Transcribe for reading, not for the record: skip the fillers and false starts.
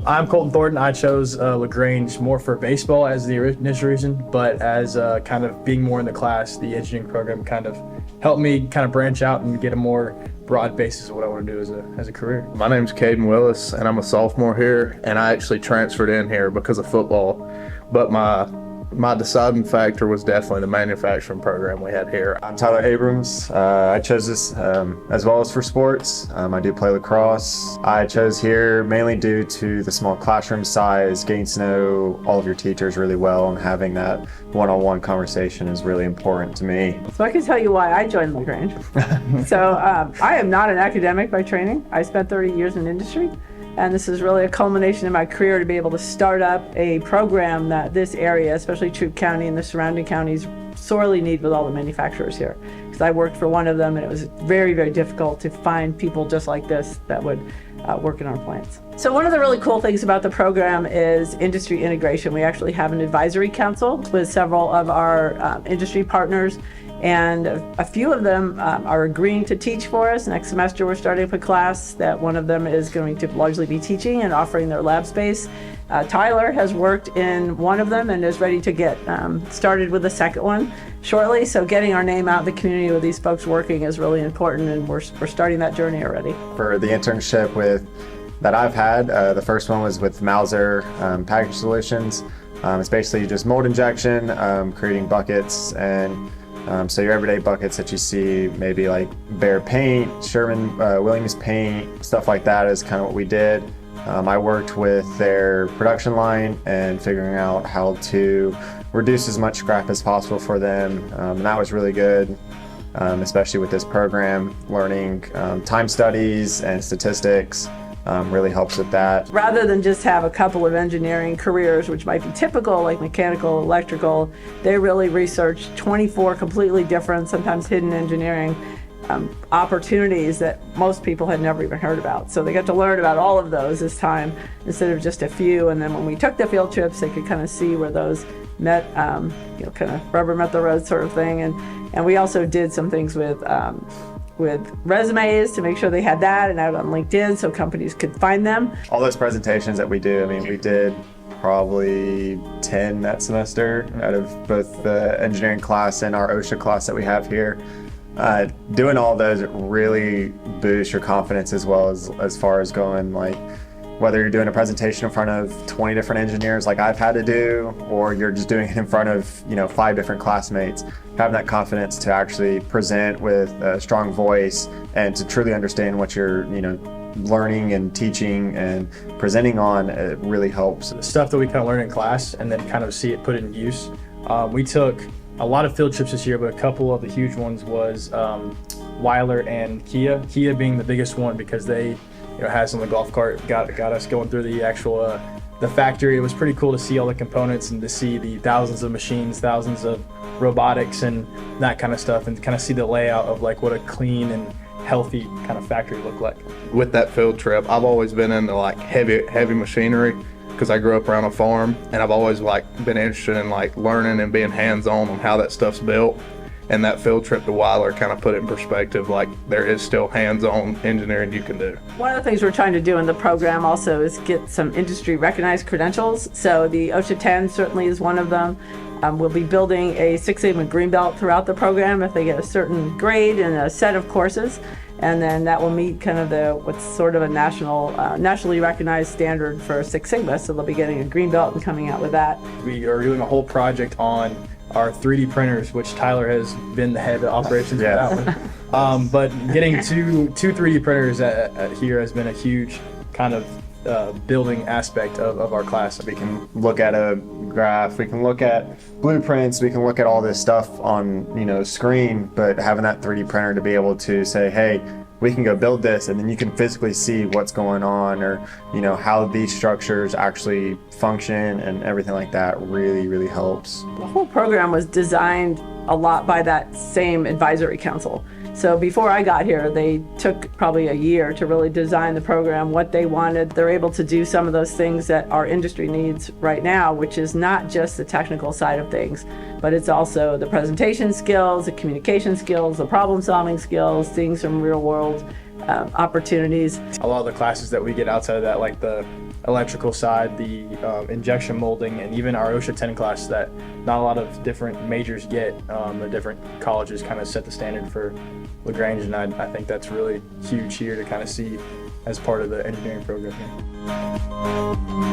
I'm Colton Thornton. I chose LaGrange more for baseball as the initial reason, but as kind of being more in the class, the engineering program kind of helped me kind of branch out and get a more broad basis of what I want to do as a career. My name's Caden Willis, and I'm a sophomore here, and I actually transferred in here because of football, but my deciding factor was definitely the manufacturing program we had here. I'm Tyler Abrams. I chose this as well as for sports. I do play lacrosse. I chose here mainly due to the small classroom size, getting to know all of your teachers really well, and having that one-on-one conversation is really important to me. So I can tell you why I joined LaGrange. So I am not an academic by training. I spent 30 years in industry. And this is really a culmination of my career to be able to start up a program that this area, especially Troup County and the surrounding counties, sorely need with all the manufacturers here. Because I worked for one of them, and it was very, very difficult to find people just like this that would work in our plants. So one of the really cool things about the program is industry integration. We actually have an advisory council with several of our industry partners, and a few of them are agreeing to teach for us. Next semester we're starting up a class that one of them is going to largely be teaching and offering their lab space. Tyler has worked in one of them and is ready to get started with the second one shortly. So getting our name out in the community with these folks working is really important, and we're starting that journey already. For the internship that I've had, the first one was with Mauser Package Solutions. It's basically just mold injection, creating buckets, and so your everyday buckets that you see, maybe like Behr paint, Sherwin-Williams paint, stuff like that is kind of what we did. I worked with their production line and figuring out how to reduce as much scrap as possible for them, and that was really good, especially with this program. Learning time studies and statistics really helps with that. Rather than just have a couple of engineering careers, which might be typical, like mechanical, electrical, they really research 24 completely different, sometimes hidden engineering opportunities that most people had never even heard about. So they got to learn about all of those this time instead of just a few. And then when we took the field trips, they could kind of see where those met, kind of rubber met the road sort of thing. And we also did some things with resumes to make sure they had that and out on LinkedIn so companies could find them. All those presentations that we do, I mean, we did probably 10 that semester out of both the engineering class and our OSHA class that we have here. Doing all those really boosts your confidence as well as far as going, like, whether you're doing a presentation in front of 20 different engineers like I've had to do, or you're just doing it in front of 5 different classmates, having that confidence to actually present with a strong voice and to truly understand what you're learning and teaching and presenting on, it really helps. The stuff that we kind of learn in class and then kind of see it put in use. We took a lot of field trips this year, but a couple of the huge ones was Weiler and Kia. Kia being the biggest one because they has on the golf cart, got us going through the actual the factory. It was pretty cool to see all the components and to see the thousands of machines, thousands of robotics and that kind of stuff, and to kind of see the layout of like what a clean and healthy kind of factory looked like. With that field trip, I've always been into like heavy machinery because I grew up around a farm, and I've always been interested in learning and being hands-on on how that stuff's built. And that field trip to Weiler kind of put it in perspective, there is still hands-on engineering you can do. One of the things we're trying to do in the program also is get some industry recognized credentials. So the OSHA 10 certainly is one of them. We'll be building a 6 Sigma green belt throughout the program if they get a certain grade and a set of courses. And then that will meet kind of what's sort of a nationally recognized standard for 6 Sigma. So they'll be getting a green belt and coming out with that. We are doing a whole project on our 3D printers, which Tyler has been the head of operations for that one. But getting two 3D printers here has been a huge kind of building aspect of our class. We can look at a graph, we can look at blueprints, we can look at all this stuff on screen, but having that 3D printer to be able to say, hey, we can go build this, and then you can physically see what's going on, or how these structures actually function and everything like that really helps. The whole program was designed a lot by that same advisory council. So before I got here, they took probably a year to really design the program, what they wanted. They're able to do some of those things that our industry needs right now, which is not just the technical side of things, but it's also the presentation skills, the communication skills, the problem solving skills, seeing some real world opportunities. A lot of the classes that we get outside of that, like the electrical side, the injection molding, and even our OSHA 10 class that not a lot of different majors get. The different colleges kind of set the standard for LaGrange, and I think that's really huge here to kind of see as part of the engineering program here.